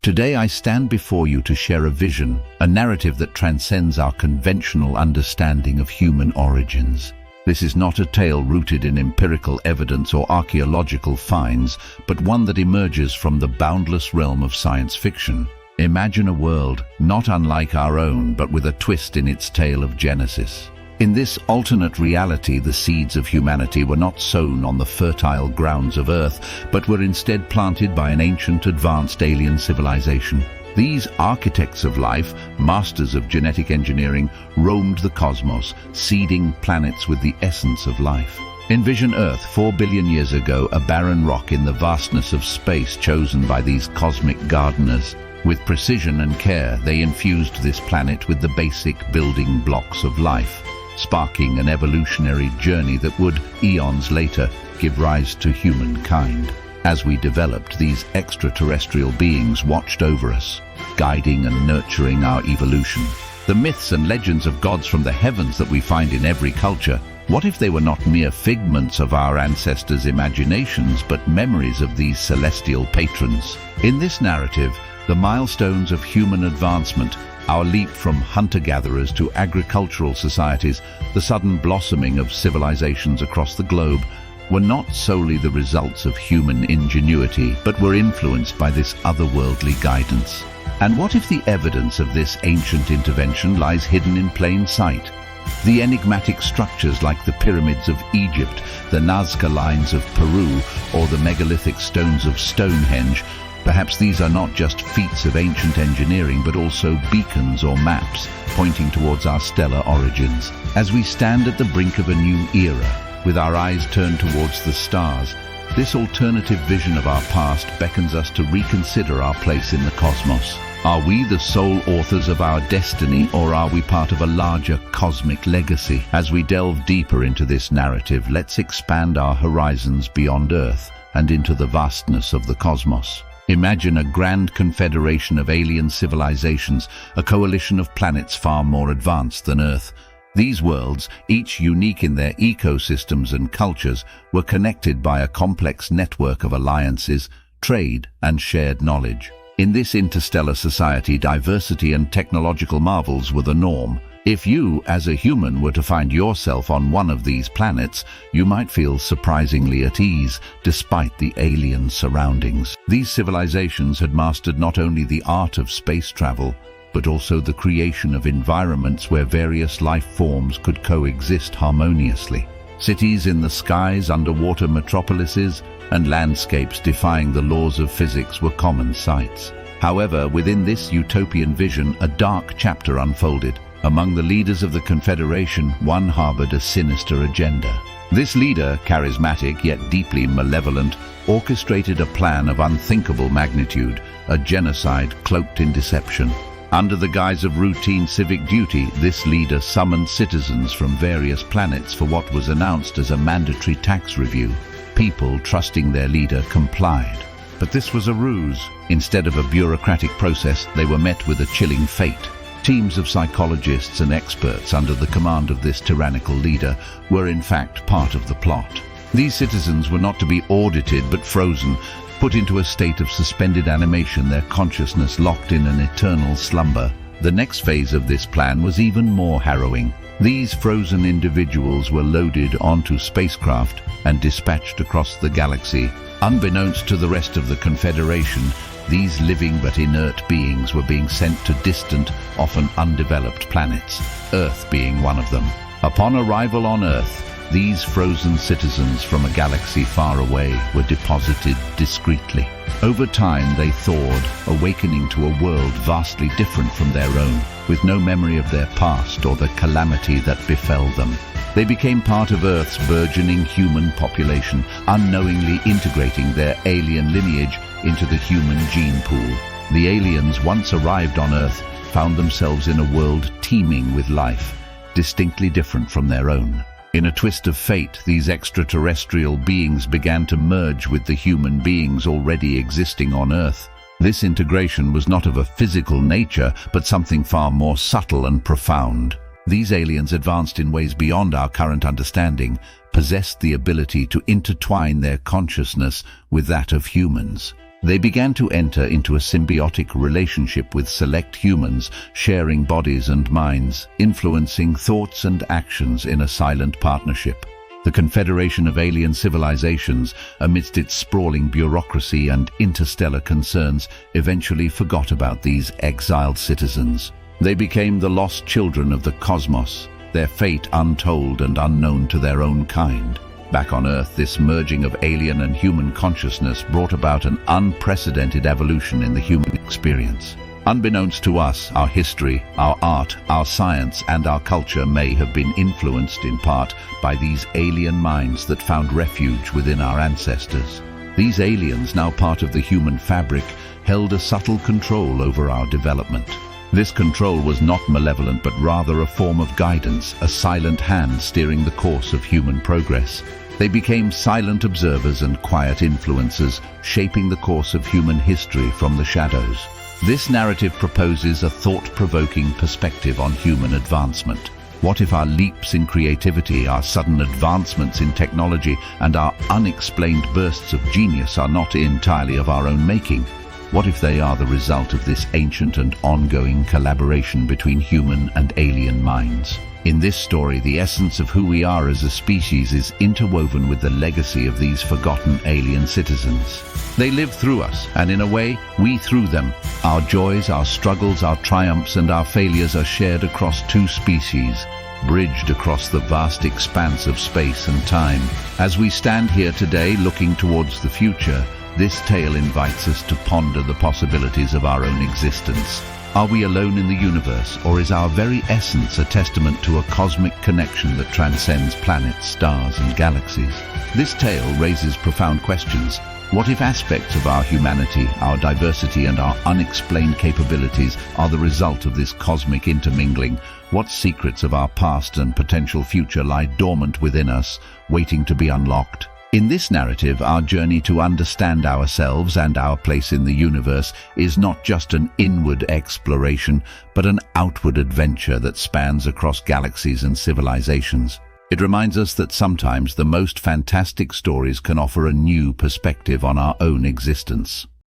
Today I stand before you to share a vision, a narrative that transcends our conventional understanding of human origins. This is not a tale rooted in empirical evidence or archaeological finds, but one that emerges from the boundless realm of science fiction. Imagine a world not unlike our own, but with a twist in its tale of Genesis. In this alternate reality, the seeds of humanity were not sown on the fertile grounds of Earth, but were instead planted by an ancient, advanced alien civilization. These architects of life, masters of genetic engineering, roamed the cosmos, seeding planets with the essence of life. Envision Earth 4 billion years ago, a barren rock in the vastness of space chosen by these cosmic gardeners. With precision and care, they infused this planet with the basic building blocks of life, sparking an evolutionary journey that would, eons later, give rise to humankind. As we developed, these extraterrestrial beings watched over us, guiding and nurturing our evolution. The myths and legends of gods from the heavens that we find in every culture, what if they were not mere figments of our ancestors' imaginations, but memories of these celestial patrons? In this narrative, the milestones of human advancement, our leap from hunter-gatherers to agricultural societies, the sudden blossoming of civilizations across the globe, were not solely the results of human ingenuity, but were influenced by this otherworldly guidance. And what if the evidence of this ancient intervention lies hidden in plain sight? The enigmatic structures like the pyramids of Egypt, the Nazca lines of Peru, or the megalithic stones of Stonehenge, perhaps these are not just feats of ancient engineering, but also beacons or maps pointing towards our stellar origins. As we stand at the brink of a new era, with our eyes turned towards the stars, this alternative vision of our past beckons us to reconsider our place in the cosmos. Are we the sole authors of our destiny, or are we part of a larger cosmic legacy? As we delve deeper into this narrative, let's expand our horizons beyond Earth and into the vastness of the cosmos. Imagine a grand confederation of alien civilizations, a coalition of planets far more advanced than Earth. These worlds, each unique in their ecosystems and cultures, were connected by a complex network of alliances, trade, and shared knowledge. In this interstellar society, diversity and technological marvels were the norm. If you, as a human, were to find yourself on one of these planets, you might feel surprisingly at ease, despite the alien surroundings. These civilizations had mastered not only the art of space travel, but also the creation of environments where various life forms could coexist harmoniously. Cities in the skies, underwater metropolises, and landscapes defying the laws of physics were common sights. However, within this utopian vision, a dark chapter unfolded. Among the leaders of the Confederation, one harbored a sinister agenda. This leader, charismatic yet deeply malevolent, orchestrated a plan of unthinkable magnitude, a genocide cloaked in deception. Under the guise of routine civic duty, this leader summoned citizens from various planets for what was announced as a mandatory tax review. People, trusting their leader, complied. But this was a ruse. Instead of a bureaucratic process, they were met with a chilling fate. Teams of psychologists and experts under the command of this tyrannical leader were in fact part of the plot. These citizens were not to be audited but frozen, put into a state of suspended animation, their consciousness locked in an eternal slumber. The next phase of this plan was even more harrowing. These frozen individuals were loaded onto spacecraft and dispatched across the galaxy. Unbeknownst to the rest of the Confederation, these living but inert beings were being sent to distant, often undeveloped planets, Earth being one of them. Upon arrival on Earth, these frozen citizens from a galaxy far away were deposited discreetly. Over time they thawed, awakening to a world vastly different from their own, with no memory of their past or the calamity that befell them. They became part of Earth's burgeoning human population, unknowingly integrating their alien lineage into the human gene pool. The aliens, once arrived on Earth, found themselves in a world teeming with life, distinctly different from their own. In a twist of fate, these extraterrestrial beings began to merge with the human beings already existing on Earth. This integration was not of a physical nature, but something far more subtle and profound. These aliens, advanced in ways beyond our current understanding, possessed the ability to intertwine their consciousness with that of humans. They began to enter into a symbiotic relationship with select humans, sharing bodies and minds, influencing thoughts and actions in a silent partnership. The Confederation of Alien Civilizations, amidst its sprawling bureaucracy and interstellar concerns, eventually forgot about these exiled citizens. They became the lost children of the cosmos, their fate untold and unknown to their own kind. Back on Earth, this merging of alien and human consciousness brought about an unprecedented evolution in the human experience. Unbeknownst to us, our history, our art, our science, and our culture may have been influenced in part by these alien minds that found refuge within our ancestors. These aliens, now part of the human fabric, held a subtle control over our development. This control was not malevolent, but rather a form of guidance, a silent hand steering the course of human progress. They became silent observers and quiet influencers, shaping the course of human history from the shadows. This narrative proposes a thought-provoking perspective on human advancement. What if our leaps in creativity, our sudden advancements in technology, and our unexplained bursts of genius are not entirely of our own making? What if they are the result of this ancient and ongoing collaboration between human and alien minds? In this story, the essence of who we are as a species is interwoven with the legacy of these forgotten alien citizens. They live through us, and in a way, we through them. Our joys, our struggles, our triumphs, and our failures are shared across two species, bridged across the vast expanse of space and time. As we stand here today looking towards the future, this tale invites us to ponder the possibilities of our own existence. Are we alone in the universe, or is our very essence a testament to a cosmic connection that transcends planets, stars, and galaxies? This tale raises profound questions. What if aspects of our humanity, our diversity, and our unexplained capabilities are the result of this cosmic intermingling? What secrets of our past and potential future lie dormant within us, waiting to be unlocked? In this narrative, our journey to understand ourselves and our place in the universe is not just an inward exploration, but an outward adventure that spans across galaxies and civilizations. It reminds us that sometimes the most fantastic stories can offer a new perspective on our own existence.